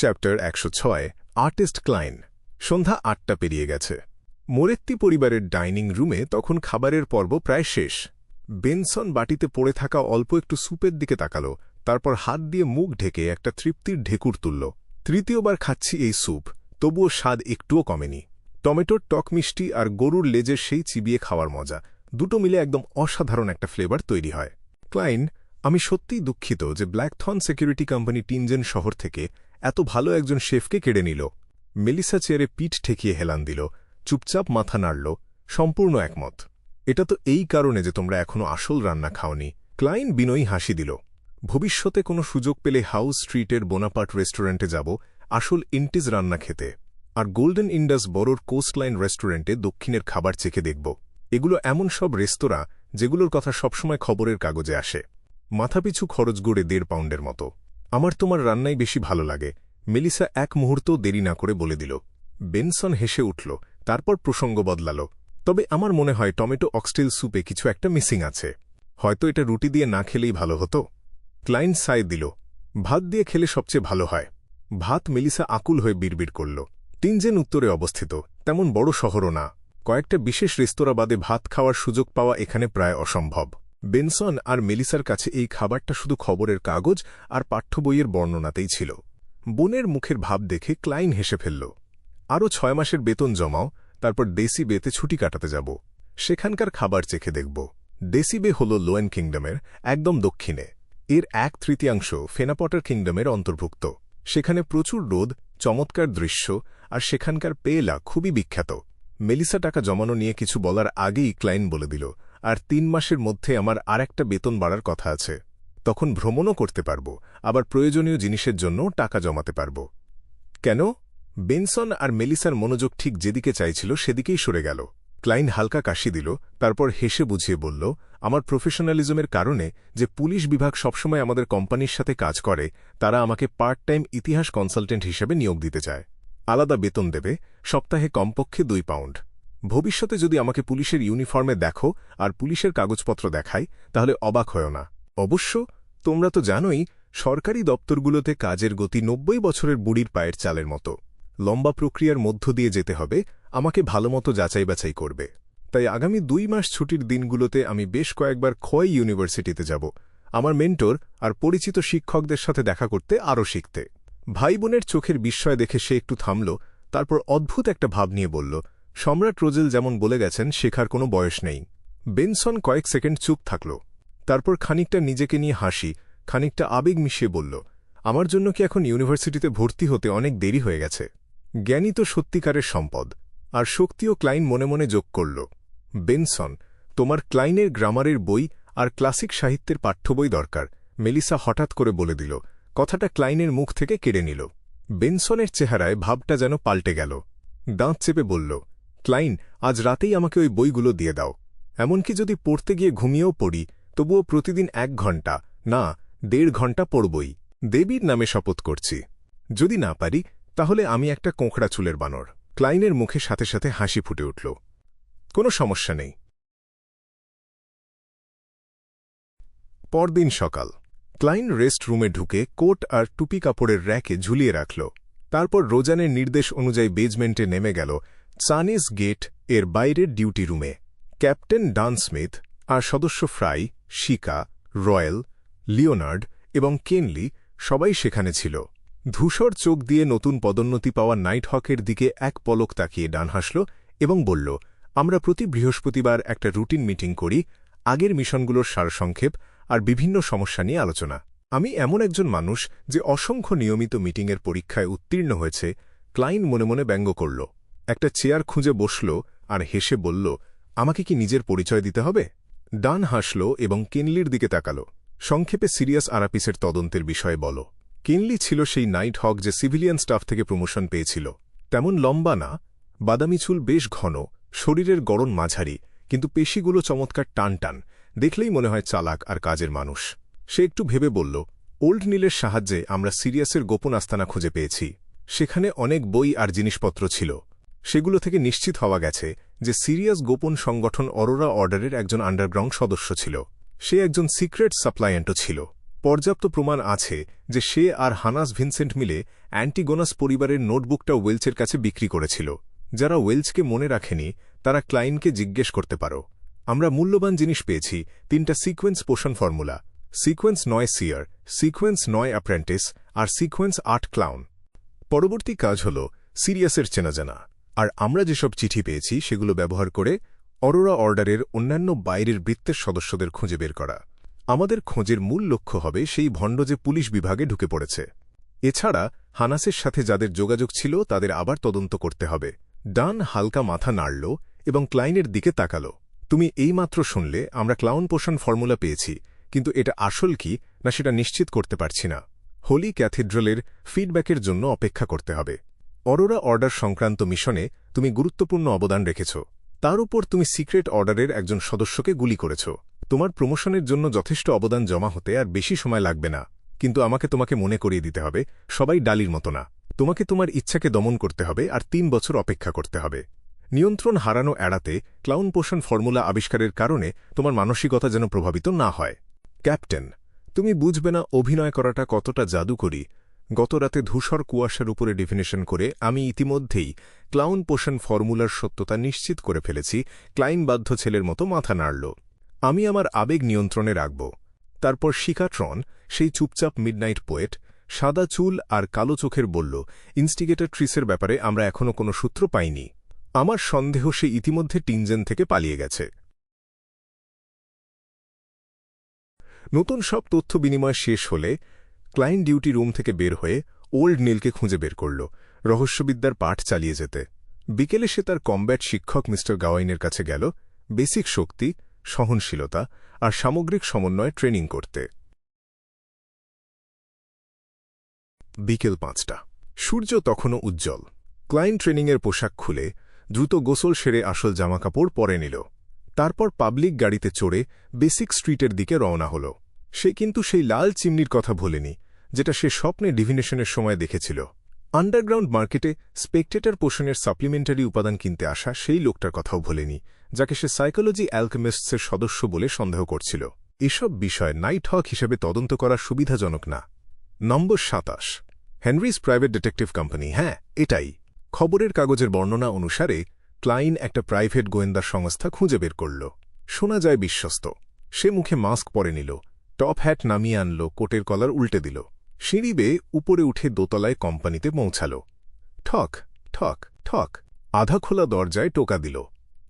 Chapter 106 artist ক্লাইন। সন্ধ্যা ৮টা পেরিয়ে গেছে। মোরেত্তি পরিবারের ডাইনিং রুমে তখন খাবারের পর্ব প্রায় শেষ। বেনসন বাটিতে পড়ে থাকা অল্প একটু স্যুপের দিকে তাকাল, তারপর হাত দিয়ে মুখ ঢেকে একটা তৃপ্তির ঢেকুর তুলল। তৃতীয়বার খাচ্ছি এই স্যুপ, তবুও স্বাদ একটুও কমেনি। টমেটোর টক মিষ্টি আর গরুর লেজের সেই চিবিয়ে খাওয়ার মজা, দুটো মিলে একদম অসাধারণ একটা ফ্লেভার তৈরি হয়। ক্লাইন, আমি সত্যিই দুঃখিত যে ব্ল্যাকথর্ন সিকিউরিটি কোম্পানি টিনজেন শহর থেকে এত ভালো একজন শেফকে কেড়ে নিল। মেলিসা চেয়ারে পিঠ ঠেকিয়ে হেলান দিল, চুপচাপ মাথা নাড়ল, সম্পূর্ণ একমত। এটা তো এই কারণে যে তোমরা এখনো আসল রান্না খাওনি। ক্লাইন বিনয়ী হাসি দিল। ভবিষ্যতে কোনো সুযোগ পেলে হাউস স্ট্রিটের বোনাপার্ট রেস্টুরেন্টে যাব আসল ইন্টিজ রান্না খেতে, আর গোল্ডেন ইন্ডাস বড়োর কোস্টলাইন রেস্টুরেন্টে দক্ষিণের খাবার চেখে দেখব। এগুলো এমন সব রেস্তোরাঁ যেগুলোর কথা সবসময় খবরের কাগজে আসে। মাথাপিছু খরচ গড়ে ১.৫ পাউন্ডের মতো। আমার তোমার রান্নাই বেশি ভালো লাগে, মেলিসা এক মুহূর্ত দেরি না করে বলে দিল। বেনসন হেসে উঠল, তারপর প্রসঙ্গ বদলাল। তবে আমার মনে হয় টমেটো অক্সটেল স্যুপে কিছু একটা মিসিং আছে। হয়তো এটা রুটি দিয়ে না খেলেই ভালো হতো। ক্লাইন সায় দিল। ভাত দিয়ে খেলে সবচেয়ে ভালো হয়। ভাত মেলিসা আকুল হয়ে বিড়বিড় করল। টিনজেন উত্তরে অবস্থিত, তেমন বড় শহরও না। কয়েকটা বিশেষ রেস্তোরাঁ বাদে ভাত খাওয়ার সুযোগ পাওয়া এখানে প্রায় অসম্ভব। বেনসন আর মেলিসার কাছে এই খাবারটা শুধু খবরের কাগজ আর পাঠ্য বইয়ের বর্ণনাতেই ছিল। বোনের মুখের ভাব দেখে ক্লাইন হেসে ফেলল। আরও ৬ মাসের বেতন জমাও, তারপর দেশি বেতে ছুটি কাটাতে যাব। সেখানকার খাবার চেখে দেখব। দেশি বে হল লোয়েন কিংডমের একদম দক্ষিণে। এর ১/৩ ফেনাপটার কিংডমের অন্তর্ভুক্ত। সেখানে প্রচুর রোদ, চমৎকার দৃশ্য, আর সেখানকার পেয়েলা খুবই বিখ্যাত। মেলিসা টাকা জমানো নিয়ে কিছু বলার আগেই ক্লাইন বলে দিল, আর ৩ মাসের মধ্যে আমার আরেকটা বেতন বাড়ার কথা আছে। তখন ভ্রমণও করতে পারব, আবার প্রয়োজনীয় জিনিসের জন্য টাকা জমাতে পারব। কেন? বেনসন আর মেলিসার মনোযোগ ঠিক যেদিকে চাইছিল সেদিকেই সরে গেল। ক্লাইন হালকা কাশি দিল, তারপর হেসে বুঝিয়ে বলল, আমার প্রফেশনালিজমের কারণে যে পুলিশ বিভাগ সবসময় আমাদের কোম্পানির সাথে কাজ করে, তারা আমাকে পার্ট টাইম ইতিহাস কনসালটেন্ট হিসেবে নিয়োগ দিতে চায়। আলাদা বেতন দেবে, সপ্তাহে কমপক্ষে ২ পাউন্ড। ভবিষ্যতে যদি আমাকে পুলিশের ইউনিফর্মে দেখো আর পুলিশের কাগজপত্র দেখাই, তাহলে অবাক হয় না। অবশ্য তোমরা তো জানোই, সরকারি দপ্তরগুলোতে কাজের গতি ৯০ বছরের বুড়ির পায়ের চালের মতো। লম্বা প্রক্রিয়ার মধ্য দিয়ে যেতে হবে, আমাকে ভালোমতো যাচাই বাছাই করবে। তাই আগামী ২ মাস ছুটির দিনগুলোতে আমি বেশ কয়েকবার খোয়াই ইউনিভার্সিটিতে যাব, আমার মেন্টর আর পরিচিত শিক্ষকদের সাথে দেখা করতে আরও শিখতে। ভাই বোনের চোখের বিস্ময় দেখে সে একটু থামল, তারপর অদ্ভুত একটা ভাব নিয়ে বলল, সম্রাট রোজেল যেমন বলে গেছেন, শেখার কোনো বয়স নেই। বেনসন কয়েক সেকেন্ড চুপ থাকল, তারপর খানিকটা নিজেকে নিয়ে হাসি, খানিকটা আবেগ মিশিয়ে বলল, আমার জন্য কি এখন ইউনিভার্সিটিতে ভর্তি হতে অনেক দেরি হয়ে গেছে? জ্ঞানী তো সত্যিকারের সম্পদ। আর শক্তিও। ক্লাইন মনে মনে যোগ করল, বেনসন, তোমার ক্লাইনের গ্রামারের বই আর ক্লাসিক সাহিত্যের পাঠ্য বই দরকার। মেলিসা হঠাৎ করে বলে দিল, কথাটা ক্লাইনের মুখ থেকে কেড়ে নিল। বেনসনের চেহারায় ভাবটা যেন পাল্টে গেল। দাঁত চেপে বলল, ক্লাইন, আজ রাতেই আমাকে ওই বইগুলো দিয়ে দাও। এমনকি যদি পড়তে গিয়ে ঘুমিয়েও পড়ি, তবুও প্রতিদিন ১ ঘণ্টা, না ১.৫ ঘণ্টা পড়বই। দেবীর নামে শপথ করছি। যদি না পারি, তাহলে আমি একটা কোঁকড়া চুলের বানর। ক্লাইনের মুখে সাথে সাথে হাসি ফুটে উঠল। কোনো সমস্যা নেই। পরদিন সকাল। ক্লাইন রেস্ট রুমে ঢুকে কোট আর টুপি কাপড়ের র্যাকে ঝুলিয়ে রাখল। তারপর রোজানের নির্দেশ অনুযায়ী বেজমেন্টে নেমে গেল চানিস গেট এর বাইরের ডিউটি রুমে। ক্যাপ্টেন ডান স্মিথ আর সদস্য ফ্রাই, শিকা, রয়েল, লিওনার্ড এবং কেনলি সবাই সেখানে ছিল। ধূসর চোখ দিয়ে নতুন পদোন্নতি পাওয়া নাইট হকের দিকে এক পলক তাকিয়ে ডান হাসল এবং বলল, আমরা প্রতি বৃহস্পতিবার একটা রুটিন মিটিং করি, আগের মিশনগুলোর সারসংক্ষেপ আর বিভিন্ন সমস্যা নিয়ে আলোচনা। আমি এমন একজন মানুষ যে অসংখ্য নিয়মিত মিটিংয়ের পরীক্ষায় উত্তীর্ণ হয়েছে। ক্লাইন মনে মনে ব্যঙ্গ করল, একটা চেয়ার খুঁজে বসল আর হেসে বলল, আমাকে কি নিজের পরিচয় দিতে হবে? ডান হাসল এবং কেনলির দিকে তাকাল। সংক্ষেপে সিরিয়াস আরাপিসের তদন্তের বিষয়ে বলো। কেনলি ছিল সেই নাইট হক যে সিভিলিয়ান স্টাফ থেকে প্রমোশন পেয়েছিল। তেমন লম্বা না, বাদামি চুল বেশ ঘন, শরীরের গড়ন মাঝারি, কিন্তু পেশিগুলো চমৎকার টান টান, দেখলেই মনে হয় চালাক আর কাজের মানুষ। সে একটু ভেবে বলল, ওল্ড নীলের সাহায্যে আমরা সিরিয়াসের গোপন আস্তানা খুঁজে পেয়েছি। সেখানে অনেক বই আর জিনিসপত্র ছিল। সেগুলো থেকে নিশ্চিত হওয়া গেছে যে সিরিয়াস গোপন সংগঠন অরোরা অর্ডারের একজন আন্ডারগ্রাউন্ড সদস্য ছিল। সে একজন সিক্রেট সাপ্লায়েন্টও ছিল। পর্যাপ্ত প্রমাণ আছে যে সে আর হানাস ভিনসেন্ট মিলে অ্যান্টিগোনাস পরিবারের নোটবুকটা ওয়েলচের কাছে বিক্রি করেছিল। যারা ওয়েলচকে মনে রাখেনি তারা ক্লাইনকে জিজ্ঞেস করতে পারো। আমরা মূল্যবান জিনিস পেয়েছি, 3টা সিকোয়েন্স পোষণ ফর্মুলা, সিকোয়েন্স 9 সিয়ার, সিকোয়েন্স 9 অ্যাপ্রেন্টিস আর সিকোয়েন্স 8 ক্লাউন। পরবর্তী কাজ হল সিরিয়াসের চেনাজানা, আর আমরা যেসব চিঠি পেয়েছি সেগুলো ব্যবহার করে অরোরা অর্ডারের অন্যান্য বাইরের বৃত্তের সদস্যদের খুঁজে বের করা। আমাদের খোঁজের মূল লক্ষ্য হবে সেই ভণ্ড যে পুলিশ বিভাগে ঢুকে পড়েছে। এছাড়া হানাসের সাথে যাদের যোগাযোগ ছিল তাদের আবার তদন্ত করতে হবে। ডান হালকা মাথা নাড়ল এবং ক্লাইনের দিকে তাকাল। তুমি এইমাত্র শুনলে আমরা ক্লাউন পোষণ ফর্মুলা পেয়েছি, কিন্তু এটা আসল কি না সেটা নিশ্চিত করতে পারছি না। হোলি ক্যাথিড্রালের ফিডব্যাকের জন্য অপেক্ষা করতে হবে। অরোরা অর্ডার সংক্রান্ত মিশনে তুমি গুরুত্বপূর্ণ অবদান রেখেছ। তার উপর তুমি সিক্রেট অর্ডারের একজন সদস্যকে গুলি করেছ। তোমার প্রমোশনের জন্য যথেষ্ট অবদান জমা হতে আর বেশি সময় লাগবে না, কিন্তু আমাকে তোমাকে মনে করিয়ে দিতে হবে সবাই ডালির মতো না। তোমাকে তোমার ইচ্ছাকে দমন করতে হবে আর 3 বছর অপেক্ষা করতে হবে। নিয়ন্ত্রণ হারানো এড়াতে ক্লাউন পোষণ ফর্মুলা আবিষ্কারের কারণে তোমার মানসিকতা যেন প্রভাবিত না হয়। ক্যাপ্টেন, তুমি বুঝবে না অভিনয় করাটা কতটা জাদুকরী। গতরাতে ধূসর কুয়াশার উপরে ডেফিনেশন করে আমি ইতিমধ্যেই ক্লাউন পোষণ ফর্মুলার সত্যতা নিশ্চিত করে ফেলেছি। ক্লাইন বাধ্য ছেলের মতো মাথা নাড়ল। আমি আমার আবেগ নিয়ন্ত্রণে রাখব। তারপর শিকাট্রন, সেই চুপচাপ মিডনাইট পোয়েট, সাদা চুল আর কালো চোখের বলল, ইনস্টিগেটর ট্রিসের ব্যাপারে আমরা এখনও কোনো সূত্র পাইনি। আমার সন্দেহ সে ইতিমধ্যে টিনজেন থেকে পালিয়ে গেছে। নতুন সব তথ্য বিনিময় শেষ হলে ক্লাইন ডিউটি রুম থেকে বের হয়ে ওল্ড নীলকে খুঁজে বের করল রহস্যবিদ্যার পাঠ চালিয়ে যেতে। বিকেলে সে তার কমব্যাট শিক্ষক মিস্টার গাওয়াইনের কাছে গেল বেসিক শক্তি, সহনশীলতা আর সামগ্রিক সমন্বয় ট্রেনিং করতে। বিকেল 5টা। সূর্য তখনও উজ্জ্বল। ক্লাইন ট্রেনিংয়ের পোশাক খুলে দ্রুত গোসল সেরে আসল জামাকাপড় পরে নিল। তারপর পাবলিক গাড়িতে চড়ে বেসিক স্ট্রিটের দিকে রওনা হল। সে কিন্তু সেই লাল চিমনির কথা ভোলেনি যেটা সে স্বপ্নে ডিভিনেশনের সময় দেখেছিল। আন্ডারগ্রাউন্ড মার্কেটে স্পেকটেটর পোষণের সাপ্লিমেন্টারি উপাদান কিনতে আসা সেই লোকটার কথাও ভোলেনি যাকে সে সাইকোলজি অ্যালকেমিস্টসের সদস্য বলে সন্দেহ করছিল। এসব বিষয় নাইট হক হিসেবে তদন্ত করা সুবিধাজনক না। নম্বর 27, হেনরিস প্রাইভেট ডিটেকটিভ কোম্পানি। হ্যাঁ, এটাই। খবরের কাগজের বর্ণনা অনুসারে ক্লাইন একটা প্রাইভেট গোয়েন্দা সংস্থা খুঁজে বের করল। শোনা যায় বিশ্বস্ত। সে মুখে মাস্ক পরে নিল, টপ হ্যাট নামিয়ে আনল, কোটের কলার উল্টে দিল, সিঁড়ি বেয়ে উপরে উঠে দোতলায় কোম্পানিতে পৌঁছাল। ঠক ঠক ঠক, আধা খোলা দরজায় টোকা দিল।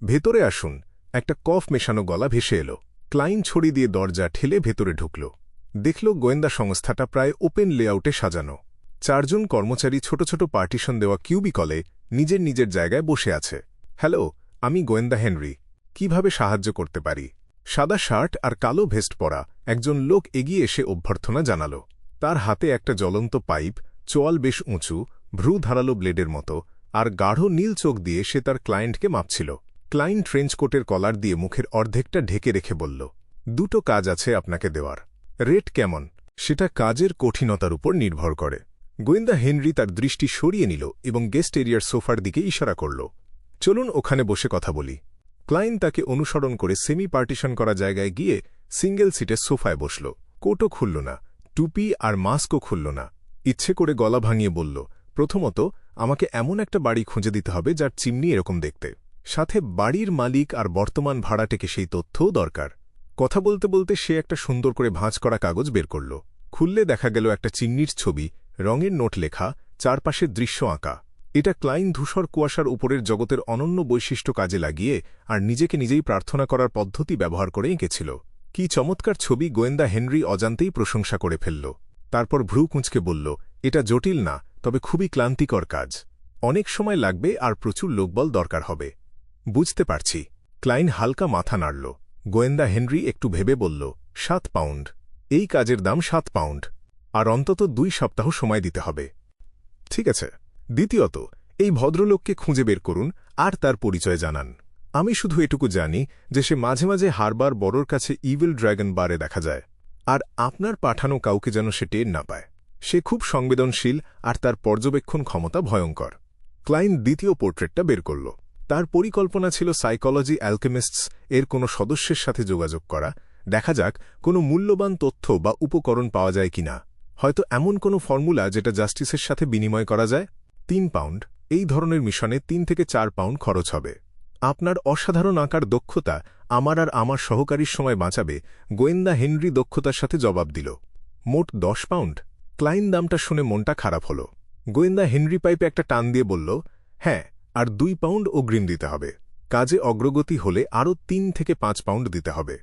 ভেতরে আসুন। একটা কফ মেশানো গলা ভেসে এল। ক্লাইন ছড়ি দিয়ে দরজা ঠেলে ভেতরে ঢুকল। দেখল গোয়েন্দা সংস্থাটা প্রায় ওপেন লেআউটে সাজানো। 4 জন কর্মচারী ছোট ছোট পার্টিশন দেওয়া কিউবিকলে নিজের নিজের জায়গায় বসে আছে। হ্যালো, আমি গোয়েন্দা হেনরি। কিভাবে সাহায্য করতে পারি? সাদা শার্ট আর কালো ভেস্ট পরা একজন লোক এগিয়ে এসে অভ্যর্থনা জানাল। তার হাতে একটা জ্বলন্ত পাইপ, চোয়াল বেশ উঁচু, ভ্রু ধারালো ব্লেডের মতো, আর গাঢ় নীল চোখ দিয়ে সে তার ক্লায়েন্টকে মাপছিল। ক্লাইন ট্রেঞ্চকোটের কলার দিয়ে মুখের অর্ধেকটা ঢেকে রেখে বলল, 2টো কাজ আছে আপনাকে দেওয়ার। রেট কেমন? সেটা কাজের কঠিনতার উপর নির্ভর করে। গোয়েন্দা হেনরি তার দৃষ্টি সরিয়ে নিল এবং গেস্ট এরিয়ার সোফার দিকে ইশারা করল। চলুন ওখানে বসে কথা বলি। ক্লাইন তাকে অনুসরণ করে সেমি পার্টিশন করা জায়গায় গিয়ে সিঙ্গেল সিটের সোফায় বসল। কোটও খুলল না, টুপি আর মাস্কও খুলল না। ইচ্ছে করে গলা ভাঙিয়ে বলল, প্রথমত আমাকে এমন একটা বাড়ি খুঁজে দিতে হবে যার চিমনি এরকম দেখতে, সাথে বাড়ির মালিক আর বর্তমান ভাড়াটেকে সেই তথ্যও দরকার। কথা বলতে বলতে সে একটা সুন্দর করে ভাঁজ করা কাগজ বের করল। খুললে দেখা গেল একটা চিমনির ছবি, রঙের নোট লেখা, চারপাশের দৃশ্য আঁকা। এটা ক্লাইন ধূসর কুয়াশার উপরের জগতের অনন্য বৈশিষ্ট্য কাজে লাগিয়ে আর নিজেকে নিজেই প্রার্থনা করার পদ্ধতি ব্যবহার করে এঁকেছিল। কি চমৎকার ছবি! গোয়েন্দা হেনরি অজান্তেই প্রশংসা করে ফেলল। তারপর ভ্রু কুঁচকে বলল, এটা জটিল না, তবে খুবই ক্লান্তিকর কাজ। অনেক সময় লাগবে আর প্রচুর লোকবল দরকার হবে। বুঝতে পারছি। ক্লাইন হালকা মাথা নাড়ল। গোয়েন্দা হেনরি একটু ভেবে বলল, 7 পাউন্ড। এই কাজের দাম 7 পাউন্ড, আর অন্তত 2 সপ্তাহ সময় দিতে হবে। ঠিক আছে। দ্বিতীয়ত, এই ভদ্রলোককে খুঁজে বের করুন আর তার পরিচয় জানান। আমি শুধু এটুকু জানি যে সে মাঝে মাঝে হারবার বড়োর কাছে ইভিল ড্র্যাগন বারে দেখা যায়, আর আপনার পাঠানো কাউকে যেন সে টের না পায়। সে খুব সংবেদনশীল আর তার পর্যবেক্ষণ ক্ষমতা ভয়ঙ্কর। ক্লাইন দ্বিতীয় পোর্ট্রেটটা বের করল। তার পরিকল্পনা ছিল সাইকোলজি অ্যালকেমিস্টস এর কোনো সদস্যের সাথে যোগাযোগ করা, দেখা যাক কোনো মূল্যবান তথ্য বা উপকরণ পাওয়া যায় কিনা। হয়তো এমন কোনো ফর্মুলা যেটা জাস্টিসের সাথে বিনিময় করা যায়। 3 পাউন্ড। এই ধরনের মিশনে 3 থেকে 4 পাউন্ড খরচ হবে। আপনার অসাধারণ আঁকার দক্ষতা আমার আর আমার সহকারীর সময় বাঁচাবে, গোয়েন্দা হেনরি দক্ষতার সাথে জবাব দিল। মোট 10 পাউন্ড। ক্লাইন দামটা শুনে মনটা খারাপ হল। গোয়েন্দা হেনরি পাইপে একটা টান দিয়ে বলল, হ্যাঁ, আর 2 পাউন্ড অগ্রিম দিতে হবে। কাজে অগ্রগতি হলে আরও 3 থেকে 5 পাউন্ড দিতে হবে।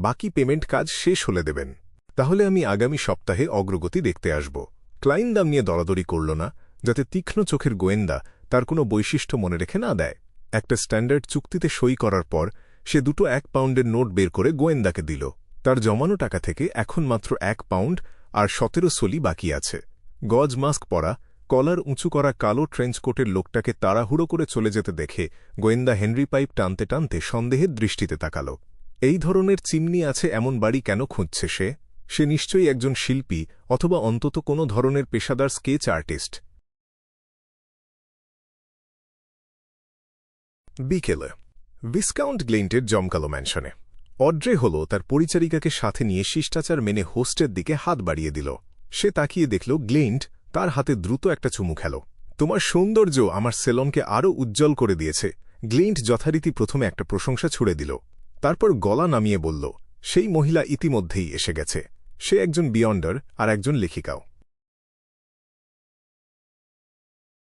বাকি পেমেন্ট কাজ শেষ হলে দেবেন। তাহলে আমি আগামী সপ্তাহে অগ্রগতি দেখতে আসব। ক্লাইন দাম নিয়ে দরাদরি করল না, যাতে তীক্ষ্ণ চোখের গোয়েন্দা তার কোনো বৈশিষ্ট্য মনে রেখে না দেয়। একটা স্ট্যান্ডার্ড চুক্তিতে সই করার পর সে 2 1 পাউন্ডের নোট বের করে গোয়েন্দাকে দিল। তার জমানো টাকা থেকে এখন মাত্র 1 পাউন্ড আর 17 সলি বাকি আছে। গজ মাস্ক পরা, কলার উঁচু করা কালো ট্রেঞ্চকোটের লোকটাকে তাড়াহুড়ো করে চলে যেতে দেখে গোয়েন্দা হেনরি পাইপ টানতে টানতে সন্দেহের দৃষ্টিতে তাকাল। এই ধরনের চিমনি আছে এমন বাড়ি কেন খুঁজছে সে? সে নিশ্চয়ই একজন শিল্পী অথবা অন্তত কোনো ধরনের পেশাদার স্কেচ আর্টিস্ট। বিকেলে ভিসকাউন্ট গ্লেন্টের জমকালো ম্যানশনে অড্রে হল তার পরিচারিকাকে সাথে নিয়ে শিষ্টাচার মেনে হোস্টের দিকে হাত বাড়িয়ে দিল। সে তাকিয়ে দেখল গ্লেন্ট তার হাতে দ্রুত একটা চুমু খেল। তোমার সৌন্দর্য আমার সেলনকে আরও উজ্জ্বল করে দিয়েছে। গ্লেন্ট যথারীতি প্রথমে একটা প্রশংসা ছুড়ে দিল, তারপর গলা নামিয়ে বলল, সেই মহিলা ইতিমধ্যেই এসে গেছে। সে একজন বিয়ন্ডার আর একজন লেখিকাও।